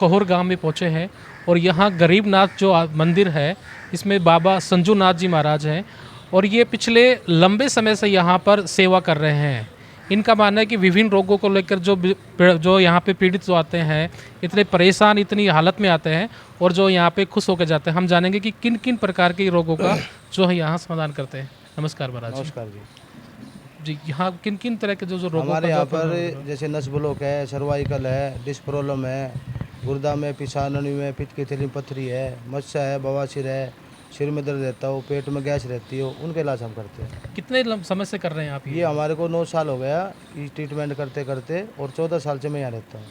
कोहर गांव में पहुंचे हैं और यहाँ गरीबनाथ जो मंदिर है, इसमें बाबा संजूनाथ जी महाराज हैं और ये पिछले लंबे समय से यहाँ पर सेवा कर रहे हैं। इनका मानना है कि विभिन्न रोगों को लेकर जो यहाँ पे पीड़ित जो आते हैं, इतने परेशान, इतनी हालत में आते हैं और जो यहाँ पे खुश होकर जाते हैं। हम जानेंगे कि किन किन प्रकार के रोगों का जो है यहाँ समाधान करते हैं। नमस्कार महाराज जी। नमस्कार जी। जी, यहाँ किन किन तरह के जो रोगों हमारे का यहाँ जो पर जैसे नस ब्लॉक है, सर्वाइकल है, डिस्क प्रॉब्लम है, गुर्दा में, पिसाननी में, पित्त की थैली में पथरी है, मस्सा है, बवासीर है, सिर में दर्द रहता हो, पेट में गैस रहती हो, उनके इलाज हम करते हैं। कितने समय से कर रहे हैं आप ये हमारे को 9 साल हो गया ये ट्रीटमेंट करते करते, और 14 साल से मैं यहाँ रहता हूँ।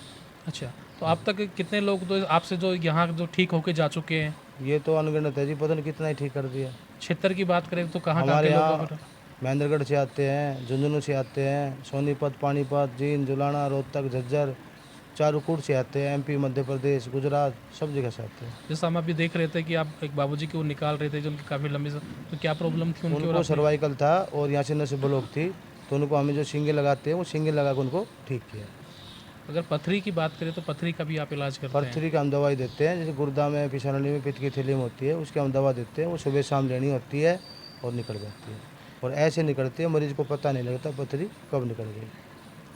अच्छा, तो अब तक कितने लोग तो आपसे जो यहाँ जो ठीक होके जा चुके हैं? ये तो अनगिनत है जी, पता नहीं कितना ही ठीक कर दिया। क्षेत्र की बात करें तो कहाँ हमारे के लोग यहाँ महेंद्रगढ़ से आते हैं, झुंझुनू से आते हैं, सोनीपत, पानीपत, जींद, जुलाना, रोहतक, झज्जर, चारूकोट से आते हैं, एमपी, मध्य प्रदेश, गुजरात, सब जगह से आते हैं। जैसा हम अभी देख रहे थे कि आप एक बाबूजी को निकाल रहे थे जो उनकी काफ़ी लंबी तो क्या प्रॉब्लम थी उनकी? और उनको सर्वाइकल था और यहाँ से नस ब्लॉक थी, तो उनको हमें जो सिंगे लगाते हैं वो सिंगे लगा के उनको ठीक किया। अगर पथरी की बात करें तो पथरी का भी आप इलाज करते हैं? पथरी का हम दवाई देते हैं, जैसे गुर्दा में, पिसानली में, पित्त की थैली में होती है, उसकी हम दवा देते हैं। वो सुबह शाम लेनी होती है और निकल जाती है, और ऐसे निकलती है, मरीज को पता नहीं लगता पथरी कब निकल गई।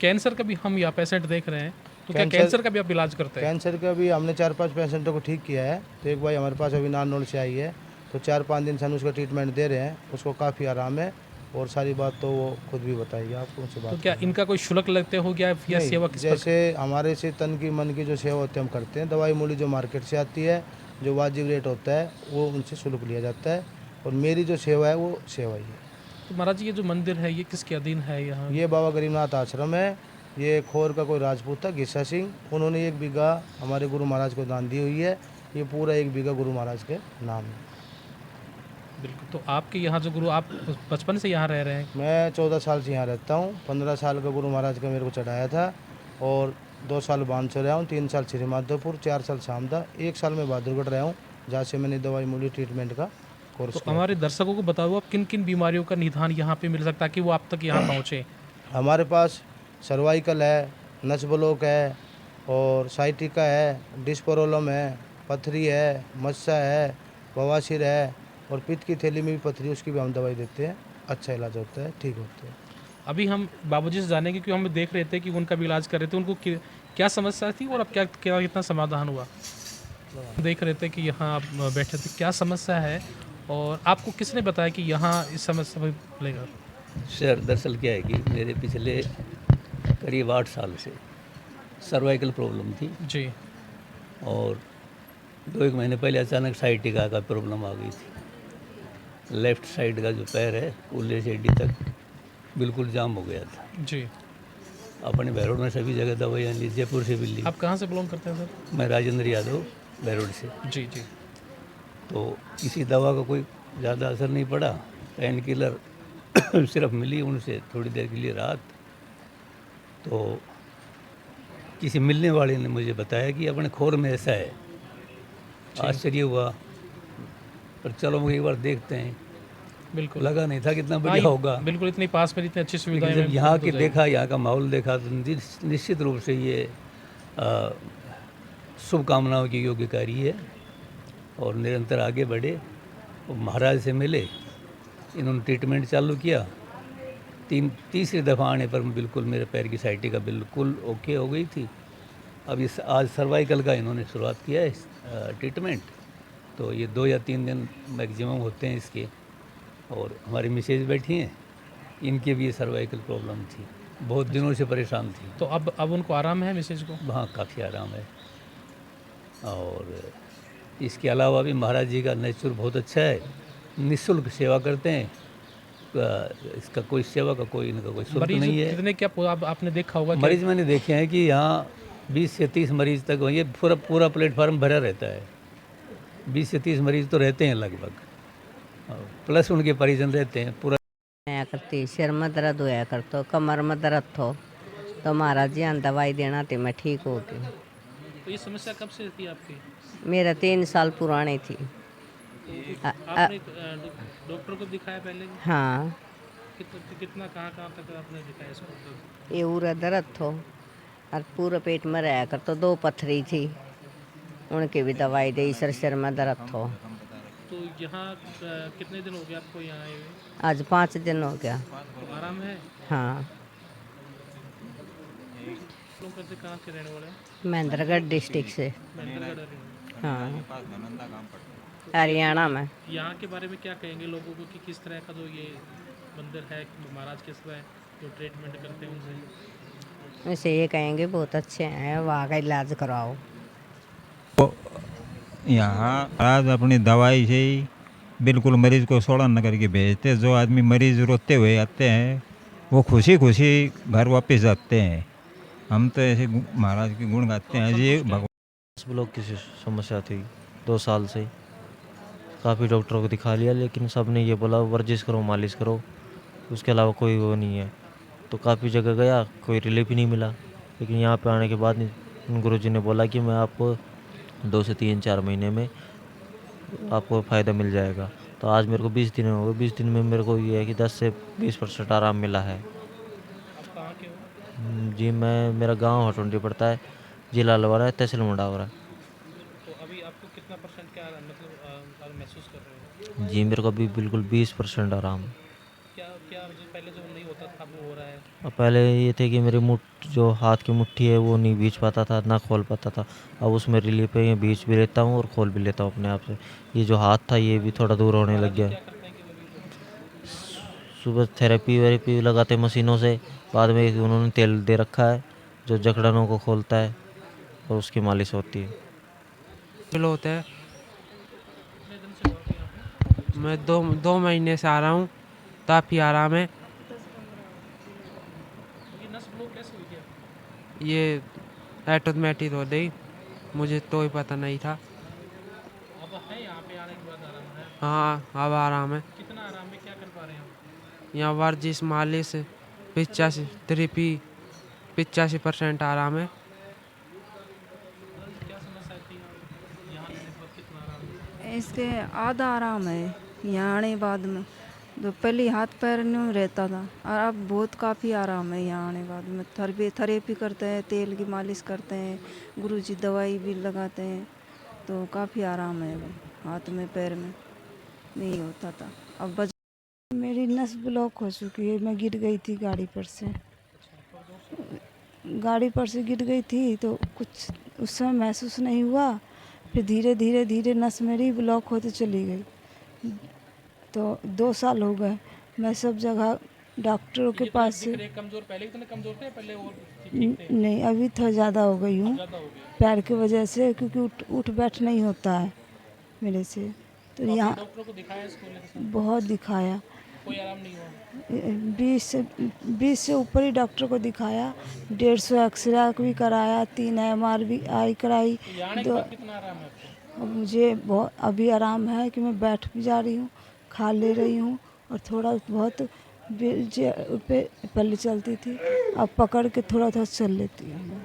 कैंसर का भी हम यहाँ पेशेंट देख रहे हैं, तो क्या कैंसर का भी आप इलाज करते हैं? कैंसर का भी हमने 4-5 पेशेंटों को ठीक किया है। तो एक भाई हमारे पास अभी नारनौल से आई है, तो 4-5 दिन से हम उसका ट्रीटमेंट दे रहे हैं, उसको काफ़ी आराम है, और सारी बात तो वो खुद भी बताएगी आपको, उनसे बात तो क्या इनका कोई शुल्क लगते हो गया या नहीं, सेवा किस जैसे हमारे से तन की मन की जो सेवा होती है हम करते हैं। दवाई मूली जो मार्केट से आती है, जो वाजिब रेट होता है, वो उनसे शुल्क लिया जाता है, और मेरी जो सेवा है वो सेवा ही है। तो महाराज जी, ये जो मंदिर है ये किसके अधीन है यहाँ? ये बाबा गरीबनाथ आश्रम है। ये खोर का कोई राजपूत था, घिस्सा सिंह, उन्होंने 1 बीघा हमारे गुरु महाराज को दान दी हुई है। ये पूरा 1 बीघा गुरु महाराज के नाम है। बिल्कुल। तो आपके यहाँ जो गुरु, आप बचपन से यहाँ रह रहे हैं? मैं 14 साल से यहाँ रहता हूँ। 15 साल का गुरु महाराज का मेरे को चढ़ाया था, और 2 साल बांध रहा हूँ, 3 साल श्री माधोपुर, 4 साल शामदा, 1 साल में बहादुरगढ़ रहा हूँ, जहाँ से मैंने दवाई मूली ट्रीटमेंट का कोर्स तो किया। हमारे दर्शकों को बताओ आप किन किन बीमारियों का निदान यहाँ पे मिल सकता है कि वो आप तक यहाँ पहुँचे? हमारे पास सर्वाइकल है, नस ब्लॉक है, और साइटिका है, डिस्क प्रॉब्लम है, पथरी है, मस्सा है, बवासीर है, और पित्त की थैली में भी पथरी, उसकी भी हम दवाई देते हैं। अच्छा इलाज होता है, ठीक होता है। अभी हम बाबूजी से जानेंगे क्योंकि हम देख रहे थे कि उनका भी इलाज कर रहे थे, उनको क्या समस्या थी और अब क्या क्या कितना समाधान हुआ? देख रहे थे कि यहाँ आप बैठे थे, क्या समस्या है और आपको किसने बताया कि यहाँ इस समस्या में मिलेगा? सर, दरअसल क्या है कि मेरे पिछले करीब 8 साल से सर्वाइकल प्रॉब्लम थी, जी। और 2-1 महीने पहले अचानक साइटिका का प्रॉब्लम आ गई थी। लेफ़्ट साइड का जो पैर है, कूल्हे से एडी तक बिल्कुल जाम हो गया था। जी। अपने बहरोड में सभी जगह दवाइयाँ ली, जयपुर से भी ली। आप कहाँ से बिलोंग करते हैं सर? मैं राजेंद्र यादव, बहरोड से। जी जी। तो किसी दवा का कोई ज़्यादा असर नहीं पड़ा। पेन किलर सिर्फ मिली उनसे थोड़ी देर के लिए रात। तो किसी मिलने वाले ने मुझे बताया कि अपने खोर में ऐसा है। आश्चर्य हुआ, पर चलो एक बार देखते हैं। बिल्कुल। लगा नहीं था कितना बढ़िया होगा। बिल्कुल, इतनी पास में इतनी अच्छी लेकिन सुविधाएं जब यहाँ के देखा, यहाँ का माहौल देखा, तो निश्चित रूप से ये शुभकामनाओं की योग्य कार्य है, और निरंतर आगे बढ़े। और महाराज से मिले, इन्होंने ट्रीटमेंट चालू किया। तीसरी दफ़ा आने पर बिल्कुल मेरे पैर की साइटिका बिल्कुल ओके हो गई थी। अब इस आज सर्वाइकल का इन्होंने शुरुआत किया है ट्रीटमेंट। तो ये 2 या 3 दिन मैक्सिमम होते हैं इसके। और हमारी मिसेज बैठी हैं, इनके भी सर्वाइकल प्रॉब्लम थी, बहुत दिनों से परेशान थी। तो अब उनको आराम है मिसेज को? हाँ, काफ़ी आराम है। और इसके अलावा भी महाराज जी का नेचर बहुत अच्छा है, निःशुल्क सेवा करते हैं। इसका कोई सेवा का कोई इनका कोई शुल्क नहीं है। कितने क्या आपने देखा होगा? मरीज मैंने देखे हैं कि यहाँ 20 से 30 मरीज तक, ये पूरा प्लेटफार्म भरा रहता है। 20 से 30 मरीज तो रहते हैं लगभग, प्लस उनके परिजन रहते हैं पूरा। मैं करती सिर में दर्द होया करतो, कमर में दर्द थो, तो महाराज जी ने दवाई देना थी, मैं ठीक हो गई। तो ये समस्या कब से थी आपकी? मेरा 3 साल पुरानी थी। आपने डॉक्टर को दिखाया पहले? हाँ, कितना कहाँ तक आपने दिखाया इसको? ये पूरा दर्द थो, और पूरा पेट में रहा करतो, 2 पथरी थी, उनकी भी दवाई दी, सिर में दर्द हो। तो यहाँ कितने दिन हो गए आपको यहाँ आए हुए? आज 5 दिन हो गया। तो आराम है? हाँ, लोग कैसे कहाँ के रहने वाले हैं? महेंद्रगढ़ डिस्ट्रिक्ट से। महेंद्रगढ़ रहने वाले। हाँ, हरियाणा में। यहाँ के बारे में क्या कहेंगे लोगों को कि किस तरह का जो ये मंदिर है, महाराज किस तरह जो ट्रीटमेंट करते हैं उनसे? वैसे ये कहेंगे बहुत अच्छे हैं, वहाँ का इलाज कराओ। यहाँ आज अपनी दवाई से ही बिल्कुल मरीज को सोड़ा न करके भेजते हैं। जो आदमी मरीज रोते हुए आते हैं वो खुशी खुशी घर वापस जाते हैं। हम तो ऐसे महाराज के गुण गाते हैं जी। भगवान ब्लॉक की समस्या थी 2 साल से, काफ़ी डॉक्टरों को दिखा लिया, लेकिन सब ने ये बोला वर्जिश करो, मालिश करो, उसके अलावा कोई वो नहीं है। तो काफ़ी जगह गया, कोई रिलीफ ही नहीं मिला। लेकिन यहाँ पे आने के बाद गुरुजी ने बोला कि मैं आपको 2 से 3-4 महीने में आपको फ़ायदा मिल जाएगा। तो आज मेरे को 20 दिन हो गए। 20 दिन में मेरे को ये है कि 10 से 20% आराम मिला है। आप कहाँ के हो? जी मेरा गांव हटुंडी पड़ता है, जिला अलवर है, तहसील मुंडावर है। तो अभी आपको कितना परसेंट क्या मतलब महसूस कर रहे हो? जी मेरे को अभी बिल्कुल 20% आराम है। क्या क्या जो पहले जो नहीं होता था वो हो रहा है? और पहले ये थे कि मेरी जो हाथ की मुट्ठी है वो नहीं भींच पाता था, ना खोल पाता था। अब उसमें रिलीफ है, ये भींच भी लेता हूँ और खोल भी लेता हूँ अपने आप से। ये जो हाथ था ये भी थोड़ा दूर होने लग गया। क्या करते हैं कि वो भी सुबह थेरेपी वेरेपी लगाते मशीनों से, बाद में उन्होंने तेल दे रखा है जो जकड़नों को खोलता है और उसकी मालिश होती है। फील होता है। मैं दो महीने से आ रहा हूँ, काफ़ी आराम है। ये नस ब्लॉक कैसे हुई थी आपको? ये ऑटोमेटिक हो गई, मुझे तो ही पता नहीं था। अब है यहाँ पे आने के बाद आराम है? हाँ, अब आराम है। कितना आराम है, क्या कर पा रहे हैं आप? यहाँ वर्जिश, मालिश 85 थेरेपी 85% आराम है। क्या समस्या थी यहाँ आने के बाद कितना आराम है? इसके आधा आराम है यहाँ आने बाद में। जो पहले हाथ पैर नहीं रहता था और अब बहुत काफ़ी आराम है यहाँ आने बाद में। थेरेपी करते हैं, तेल की मालिश करते हैं, गुरुजी दवाई भी लगाते हैं, तो काफ़ी आराम है अभी। हाथ में पैर में नहीं होता था, अब बच। मेरी नस ब्लॉक हो चुकी है। मैं गिर गई थी गाड़ी पर से गिर गई थी, तो कुछ उस समय महसूस नहीं हुआ। फिर धीरे धीरे धीरे नस मेरी ब्लॉक होती चली गई। तो 2 साल हो गए मैं सब जगह डॉक्टरों के पास से। कमजोर पहले इतने कमजोर थे, पहले और ठीक थे? नहीं, अभी थोड़ा ज़्यादा हो गई हूँ ज़्यादा हो गया। पैर की वजह से, क्योंकि उठ बैठ नहीं होता है मेरे से। तो आपने यहाँ डॉक्टरों को दिखाया इसको लेकर? बहुत दिखाया, कोई आराम नहीं हुआ? 20 से ऊपर ही डॉक्टर को दिखाया। 150 एक्सरे भी कराया, 3 MRI कराई। यहाँ आने के बाद कितना आराम है आपको? अब मुझे बहुत अभी आराम है कि मैं बैठ भी जा रही हूँ, खा ले रही हूँ, और थोड़ा बहुत व्हीलचेयर पे पहले चलती थी, अब पकड़ के थोड़ा थोड़ा चल लेती हूँ।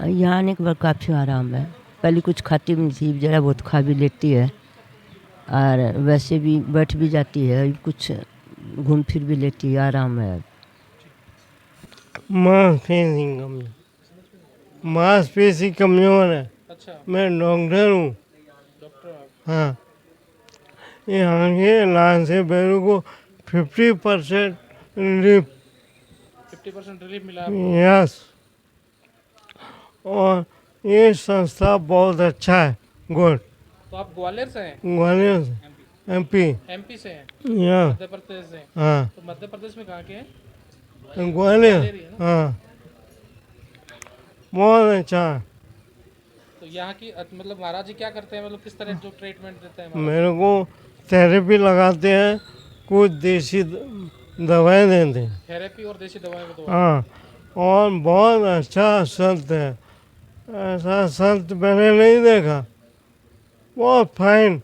यहाँ आने के बाद काफ़ी आराम है। पहले कुछ खाती भी नहीं थी, ज़रा बहुत खा भी लेती है और वैसे भी बैठ भी जाती है, कुछ घूम फिर भी लेती है, आराम है। मांसपेशी कमज़ोर है। अच्छा, मैं डॉक्टर हूँ। डॉक्टर आप? हाँ, यहाँ के इलाज से मेरे को 50% रिलीफ। 50% रिलीफ मिला आपको? यस, और ये संस्था बहुत अच्छा है। गुड। तो आप ग्वालियर से हैं? ग्वालियर से, MP। MP से हैं? यहाँ, मध्य प्रदेश से? हाँ, तो मध्य प्रदेश में कहाँ के हैं? ग्वालियर। ग्वालियर ही है ना? हाँ, बहुत अच्छा है। तो यहाँ की मतलब महाराज जी क्या करते हैं, मतलब किस तरह जो ट्रीटमेंट देते हैं महाराज? मेरे को थेरेपी लगाते हैं, कुछ देसी दवाएं देते हैं। थेरेपी और देसी दवाएं को दवा? हाँ, और बहुत अच्छा संत है। ऐसा संत मैंने नहीं देखा, बहुत फाइन।